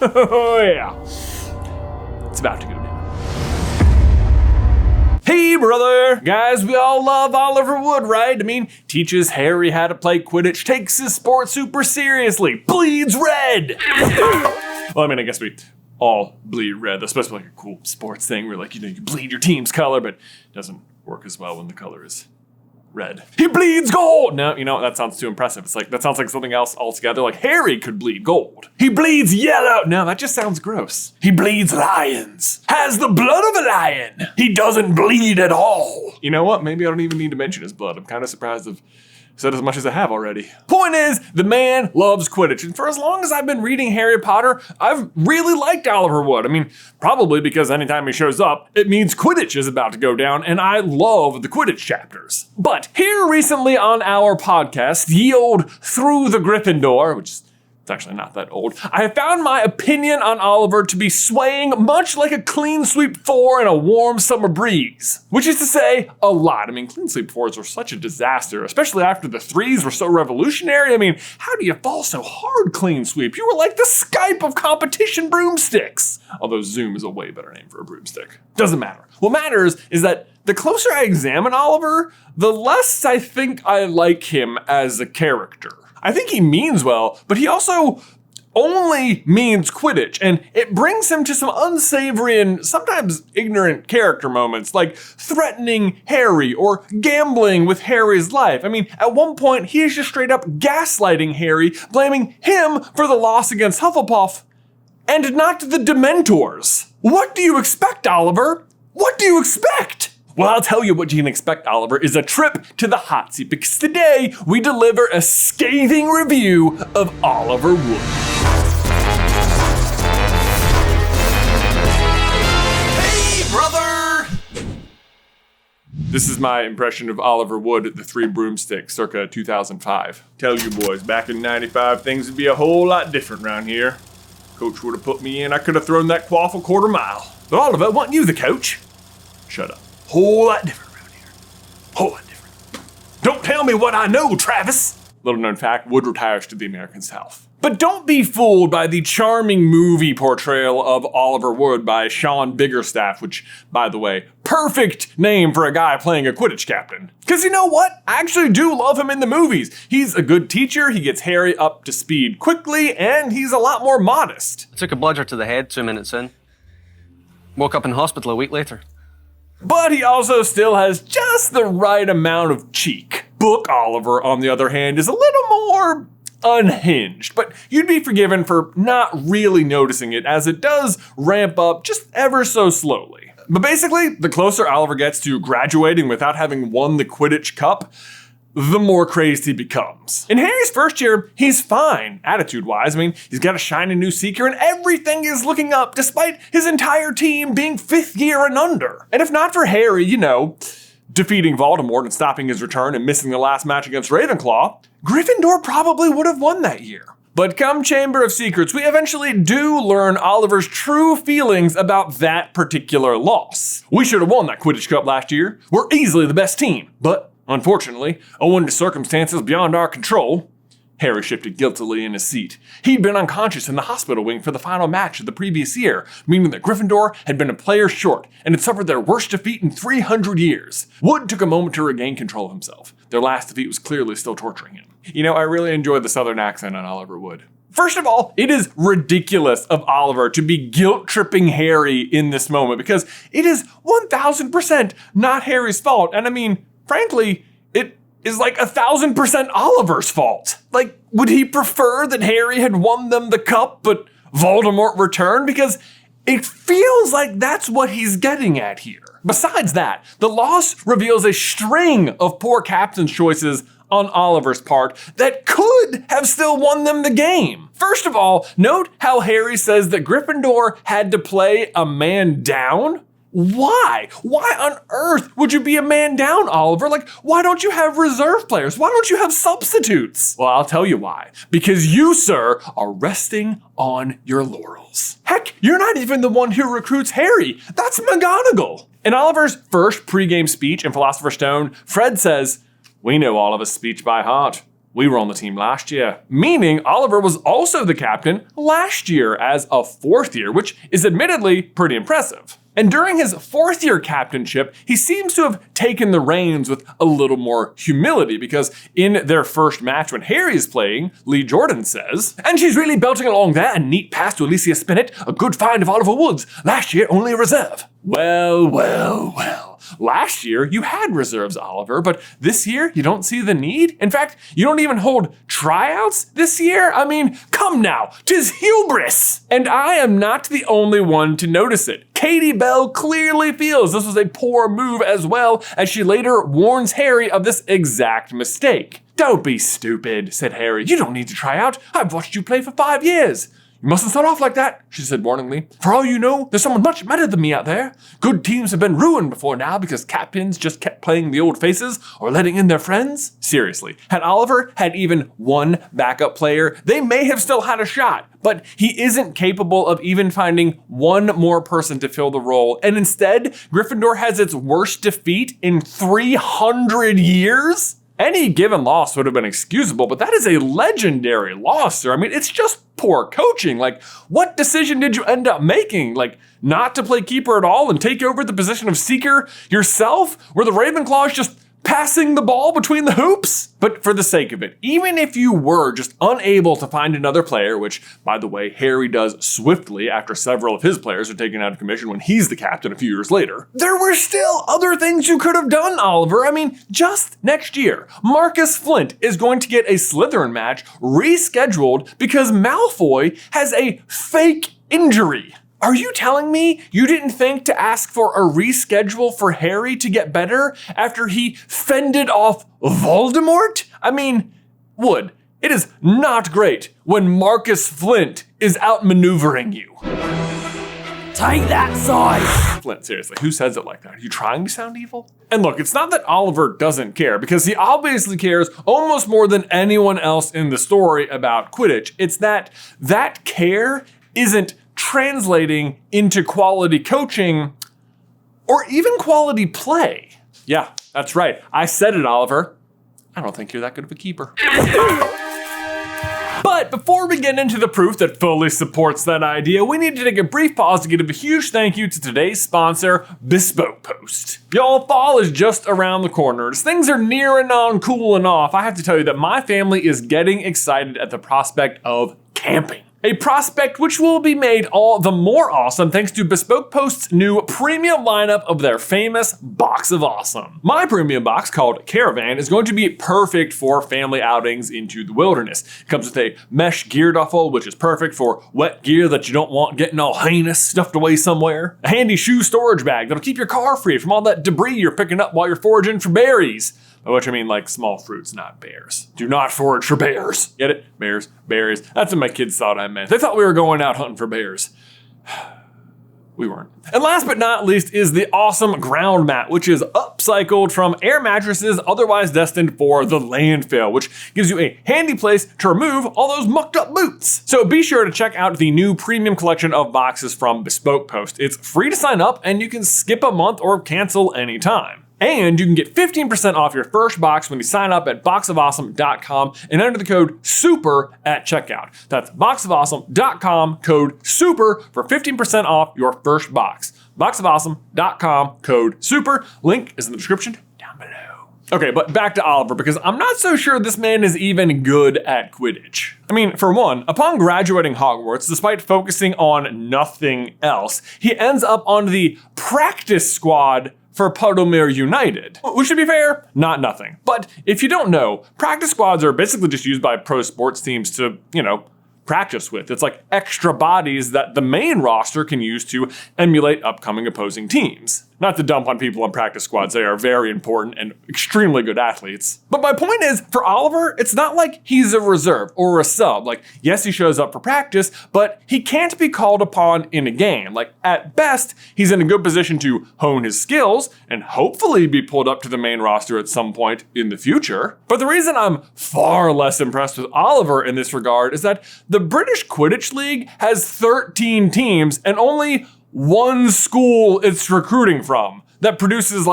Oh yeah. It's about to go down. Hey brother! Guys, we all love Oliver Wood, right? I mean, teaches Harry how to play Quidditch, takes his sport super seriously, bleeds red! Well, I mean, I guess we all bleed red. That's supposed to be like a cool sports thing where, like, you know, you bleed your team's color, but it doesn't work as well when the color is red. He bleeds gold! No, you know, that sounds too impressive. It's like, that sounds like something else altogether. Like, Harry could bleed gold. He bleeds yellow! No, that just sounds gross. He bleeds lions. Has the blood of a lion. He doesn't bleed at all. You know what? Maybe I don't even need to mention his blood. I'm kind of surprised I've said as much as I have already. Point is, the man loves Quidditch, and for as long as I've been reading Harry Potter, I've really liked Oliver Wood. I mean, probably because anytime he shows up, it means Quidditch is about to go down, and I love the Quidditch chapters. But here recently on our podcast, ye old Through the Gryffindor, which is it's actually not that old, I have found my opinion on Oliver to be swaying much like a clean sweep 4 in a warm summer breeze. Which is to say, a lot. I mean, clean sweep 4s were such a disaster, especially after the 3s were so revolutionary. I mean, how do you fall so hard, clean sweep? You were like the Skype of competition broomsticks. Although Zoom is a way better name for a broomstick. Doesn't matter. What matters is that the closer I examine Oliver, the less I think I like him as a character. I think he means well, but he also only means Quidditch, and it brings him to some unsavory and sometimes ignorant character moments, like threatening Harry or gambling with Harry's life. I mean, at one point, he is just straight up gaslighting Harry, blaming him for the loss against Hufflepuff, and not the Dementors. What do you expect, Oliver? What do you expect? Well, I'll tell you what you can expect, Oliver, is a trip to the hot seat, because today we deliver a scathing review of Oliver Wood. Hey, brother! This is my impression of Oliver Wood at the Three Broomsticks, circa 2005. Tell you boys, back in 95, things would be a whole lot different around here. Coach would have put me in, I could have thrown that quaffle quarter mile. But Oliver, wasn't you the coach? Shut up. Whole lot different around here. Whole lot different. Don't tell me what I know, Travis. Little known fact, Wood retires to the American South. But don't be fooled by the charming movie portrayal of Oliver Wood by Sean Biggerstaff, which, by the way, perfect name for a guy playing a Quidditch captain. Because you know what? I actually do love him in the movies. He's a good teacher, he gets Harry up to speed quickly, and he's a lot more modest. I took a bludger to the head 2 minutes in. Woke up in hospital a week later. But he also still has just the right amount of cheek. Book Oliver, on the other hand, is a little more unhinged, but you'd be forgiven for not really noticing it, as it does ramp up just ever so slowly. But basically, the closer Oliver gets to graduating without having won the Quidditch Cup, the more crazed he becomes. In Harry's first year, he's fine, attitude-wise. I mean, he's got a shiny new Seeker and everything is looking up despite his entire team being 5th year and under. And if not for Harry, you know, defeating Voldemort and stopping his return and missing the last match against Ravenclaw, Gryffindor probably would have won that year. But come Chamber of Secrets, we eventually do learn Oliver's true feelings about that particular loss. We should have won that Quidditch Cup last year. We're easily the best team, but unfortunately, owing to circumstances beyond our control, Harry shifted guiltily in his seat. He'd been unconscious in the hospital wing for the final match of the previous year, meaning that Gryffindor had been a player short and had suffered their worst defeat in 300 years. Wood took a moment to regain control of himself. Their last defeat was clearly still torturing him. You know, I really enjoyed the southern accent on Oliver Wood. First of all, it is ridiculous of Oliver to be guilt-tripping Harry in this moment, because it is 1000% not Harry's fault. And I mean, frankly, it is like 1000% Oliver's fault. Like, would he prefer that Harry had won them the cup, but Voldemort returned? Because it feels like that's what he's getting at here. Besides that, the loss reveals a string of poor captain's choices on Oliver's part that could have still won them the game. First of all, note how Harry says that Gryffindor had to play a man down. Why? Why on earth would you be a man down, Oliver? Like, why don't you have reserve players? Why don't you have substitutes? Well, I'll tell you why. Because you, sir, are resting on your laurels. Heck, you're not even the one who recruits Harry. That's McGonagall. In Oliver's first pregame speech in Philosopher's Stone, Fred says, "We know Oliver's speech by heart. we were on the team last year. Meaning Oliver was also the captain last year as a fourth year, which is admittedly pretty impressive. And during his fourth year captainship, he seems to have taken the reins with a little more humility, because in their first match when Harry is playing, Lee Jordan says, "And she's really belting along there, a neat pass to Alicia Spinnet, a good find of Oliver Woods, last year only a reserve." Well. Last year, you had reserves, Oliver, but this year, you don't see the need? In fact, you don't even hold tryouts this year? I mean, come now, 'tis hubris! And I am not the only one to notice it. Katie Bell clearly feels this was a poor move as well, as she later warns Harry of this exact mistake. "Don't be stupid," said Harry. "You don't need to try out. I've watched you play for 5 years. You mustn't start off like that," she said warningly. "For all you know, there's someone much better than me out there. Good teams have been ruined before now because captains just kept playing the old faces or letting in their friends." Seriously, had Oliver had even one backup player, they may have still had a shot. But he isn't capable of even finding one more person to fill the role. And instead, Gryffindor has its worst defeat in 300 years? Any given loss would have been excusable, but that is a legendary loss, sir. I mean, it's just poor coaching. Like, what decision did you end up making? Like, not to play keeper at all and take over the position of seeker yourself? Were the Ravenclaws just passing the ball between the hoops? But for the sake of it, even if you were just unable to find another player, which, by the way, Harry does swiftly after several of his players are taken out of commission when he's the captain a few years later, there were still other things you could have done, Oliver. I mean, just next year, Marcus Flint is going to get a Slytherin match rescheduled because Malfoy has a fake injury. Are you telling me you didn't think to ask for a reschedule for Harry to get better after he fended off Voldemort? I mean, Wood, it is not great when Marcus Flint is outmaneuvering you. Take that, side! Flint, seriously, who says it like that? Are you trying to sound evil? And look, it's not that Oliver doesn't care, because he obviously cares almost more than anyone else in the story about Quidditch. It's that care isn't translating into quality coaching or even quality play. Yeah, that's right. I said it, Oliver. I don't think you're that good of a keeper. But before we get into the proof that fully supports that idea, we need to take a brief pause to give a huge thank you to today's sponsor, Bespoke Post. Y'all, fall is just around the corner. As things are nearing on cooling off, I have to tell you that my family is getting excited at the prospect of camping. A prospect which will be made all the more awesome thanks to Bespoke Post's new premium lineup of their famous Box of Awesome. My premium box, called Caravan, is going to be perfect for family outings into the wilderness. It comes with a mesh gear duffel, which is perfect for wet gear that you don't want getting all heinous stuffed away somewhere. A handy shoe storage bag that'll keep your car free from all that debris you're picking up while you're foraging for berries. By which I mean like small fruits, not bears. Do not forage for bears. Get it? Bears, berries. That's what my kids thought I meant. They thought we were going out hunting for bears. We weren't. And last but not least is the awesome ground mat, which is upcycled from air mattresses otherwise destined for the landfill, which gives you a handy place to remove all those mucked up boots. So be sure to check out the new premium collection of boxes from Bespoke Post. It's free to sign up and you can skip a month or cancel anytime. And you can get 15% off your first box when you sign up at boxofawesome.com and enter the code SUPER at checkout. That's boxofawesome.com, code SUPER for 15% off your first box. boxofawesome.com, code SUPER. Link is in the description down below. Okay, but back to Oliver, because I'm not so sure this man is even good at Quidditch. I mean, for one, upon graduating Hogwarts, despite focusing on nothing else, he ends up on the practice squad for Puddlemere United. Which, to be fair, not nothing. But if you don't know, practice squads are basically just used by pro sports teams to, practice with. It's like extra bodies that the main roster can use to emulate upcoming opposing teams. Not to dump on people on practice squads, they are very important and extremely good athletes. But my point is, for Oliver, it's not like he's a reserve or a sub. Like, yes, he shows up for practice, but he can't be called upon in a game. Like, at best, he's in a good position to hone his skills and hopefully be pulled up to the main roster at some point in the future. But the reason I'm far less impressed with Oliver in this regard is that the British Quidditch League has 13 teams and only one school it's recruiting from that produces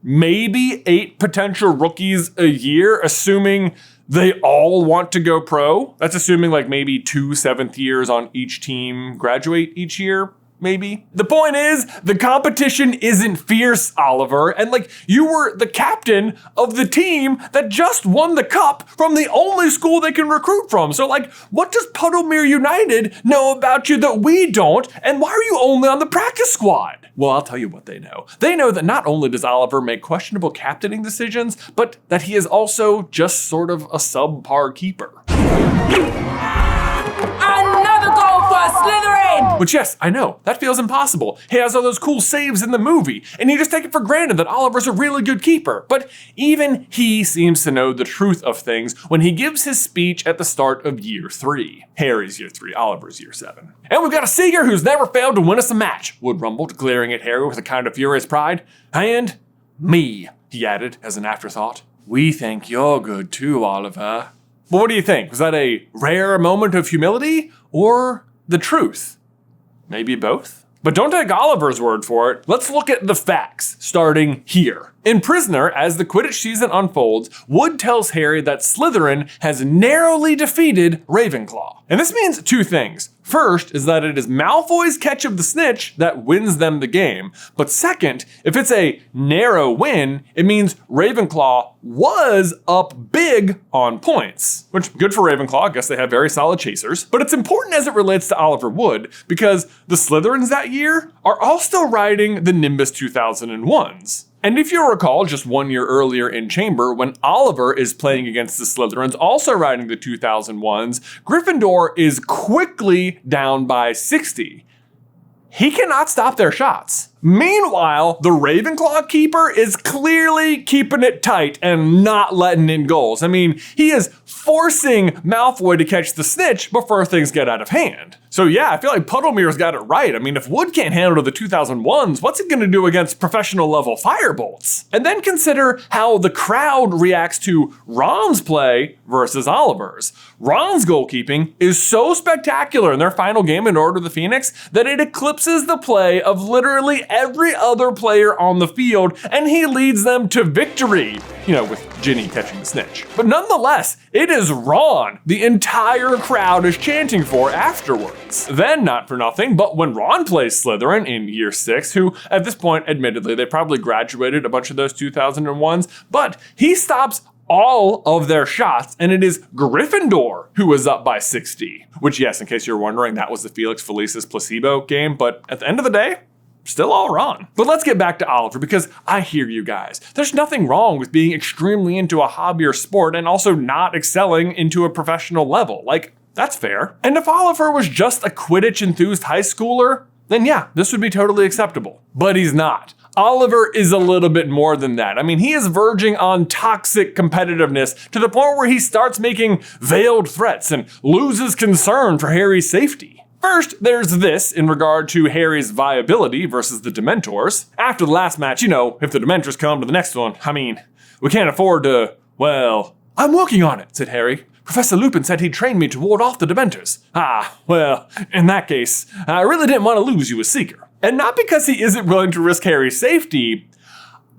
maybe 8 potential rookies a year, assuming they all want to go pro. That's assuming like maybe 2 7th years on each team graduate each year. Maybe. The point is, the competition isn't fierce, Oliver, and like, you were the captain of the team that just won the cup from the only school they can recruit from. So like, what does Puddlemere United know about you that we don't, and why are you only on the practice squad? Well, I'll tell you what they know. They know that not only does Oliver make questionable captaining decisions, but that he is also just sort of a subpar keeper. Another goal for Slytherin! Which, yes, I know, that feels impossible. He has all those cool saves in the movie, and you just take it for granted that Oliver's a really good keeper. But even he seems to know the truth of things when he gives his speech at the start of year 3. Harry's year 3, Oliver's year 7. And we've got a Seeger who's never failed to win us a match, Wood rumbled, glaring at Harry with a kind of furious pride. And me, he added as an afterthought. We think you're good too, Oliver. Well, what do you think? Was that a rare moment of humility or the truth? Maybe both? But don't take Oliver's word for it. Let's look at the facts, starting here. In Prisoner, as the Quidditch season unfolds, Wood tells Harry that Slytherin has narrowly defeated Ravenclaw. And this means 2 things. First is that it is Malfoy's catch of the snitch that wins them the game. But second, if it's a narrow win, it means Ravenclaw was up big on points. Which, good for Ravenclaw, I guess they have very solid chasers. But it's important as it relates to Oliver Wood, because the Slytherins that year are all still riding the Nimbus 2001s. And if you recall, just 1 year earlier in Chamber, when Oliver is playing against the Slytherins, also riding the 2001s, Gryffindor is quickly down by 60. He cannot stop their shots. Meanwhile, the Ravenclaw keeper is clearly keeping it tight and not letting in goals. I mean, he is forcing Malfoy to catch the snitch before things get out of hand. So yeah, I feel like Puddlemere's got it right. I mean, if Wood can't handle the 2001s, what's he gonna do against professional level firebolts? And then consider how the crowd reacts to Ron's play versus Oliver's. Ron's goalkeeping is so spectacular in their final game in Order of the Phoenix that it eclipses the play of literally every other player on the field, and he leads them to victory. You know, with Ginny catching the snitch. But nonetheless, it is Ron the entire crowd is chanting for afterwards. Then, not for nothing, but when Ron plays Slytherin in year 6, who at this point, admittedly, they probably graduated a bunch of those 2001s, but he stops all of their shots, and it is Gryffindor who is up by 60. Which, yes, in case you're wondering, that was the Felix Felicis placebo game, but at the end of the day, still all wrong. But let's get back to Oliver, because I hear you guys. There's nothing wrong with being extremely into a hobby or sport and also not excelling into a professional level. Like, that's fair. And if Oliver was just a Quidditch enthused high schooler, then yeah, this would be totally acceptable. But he's not. Oliver is a little bit more than that. I mean, he is verging on toxic competitiveness to the point where he starts making veiled threats and loses concern for Harry's safety. First, there's this in regard to Harry's viability versus the Dementors. After the last match, you know, if the Dementors come to the next one, I mean, we can't afford to, well, I'm working on it, said Harry. Professor Lupin said he'd train me to ward off the Dementors. Ah, well, in that case, I really didn't want to lose you as Seeker. And not because he isn't willing to risk Harry's safety,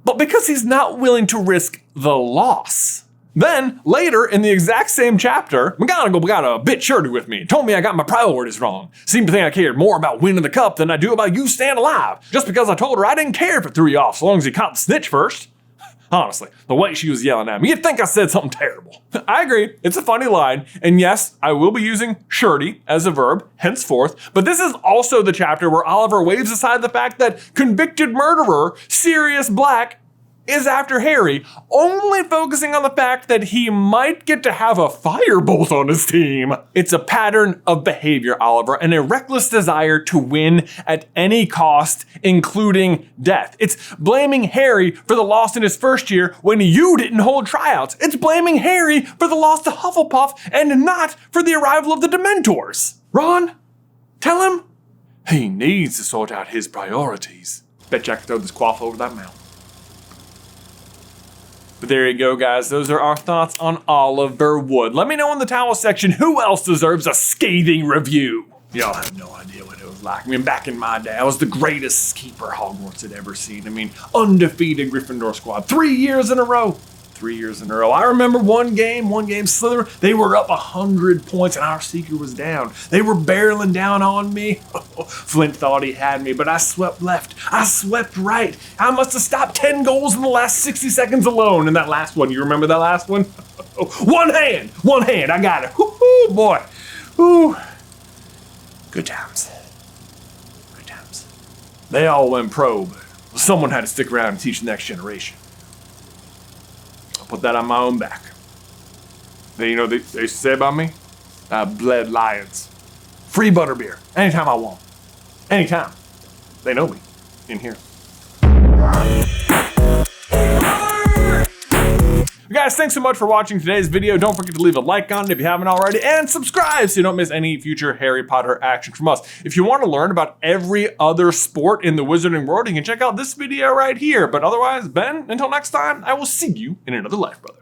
but because he's not willing to risk the loss. Then, later, in the exact same chapter, McGonagall got a bit shirty with me, told me I got my priorities wrong. Seemed to think I cared more about winning the cup than I do about you staying alive, just because I told her I didn't care if it threw you off so long as you caught the snitch first. Honestly, the way she was yelling at me, you'd think I said something terrible. I agree, it's a funny line, and yes, I will be using shirty as a verb henceforth, but this is also the chapter where Oliver waves aside the fact that convicted murderer Sirius Black is after Harry, only focusing on the fact that he might get to have a firebolt on his team. It's a pattern of behavior, Oliver, and a reckless desire to win at any cost, including death. It's blaming Harry for the loss in his first year when you didn't hold tryouts. It's blaming Harry for the loss to Hufflepuff and not for the arrival of the Dementors. Ron, tell him he needs to sort out his priorities. Bet you I could throw this quaff over that mountain. But there you go, guys. Those are our thoughts on Oliver Wood. Let me know in the towel section who else deserves a scathing review. Y'all have no idea what it was like. I mean, back in my day, I was the greatest keeper Hogwarts had ever seen. I mean, undefeated Gryffindor squad. 3 years in a row. 3 years in a row. I remember one game, Slytherin, they were up 100 points and our Seeker was down. They were barreling down on me. Flint thought he had me, but I swept left. I swept right. I must have stopped 10 goals in the last 60 seconds alone. In that last one, you remember that last one? One hand, I got it. Woo, boy. Woo. Good times. Good times. They all went pro, but someone had to stick around and teach the next generation. I'll put that on my own back. Then you know they used to say about me? I bled lions. Free butterbeer. Anytime I want. Anytime. They know me in here. Guys, thanks so much for watching today's video. Don't forget to leave a like on it if you haven't already, and subscribe so you don't miss any future Harry Potter action from us. If you want to learn about every other sport in the Wizarding world, you can check out this video right here. But otherwise, Ben, until next time, I will see you in another life, brother.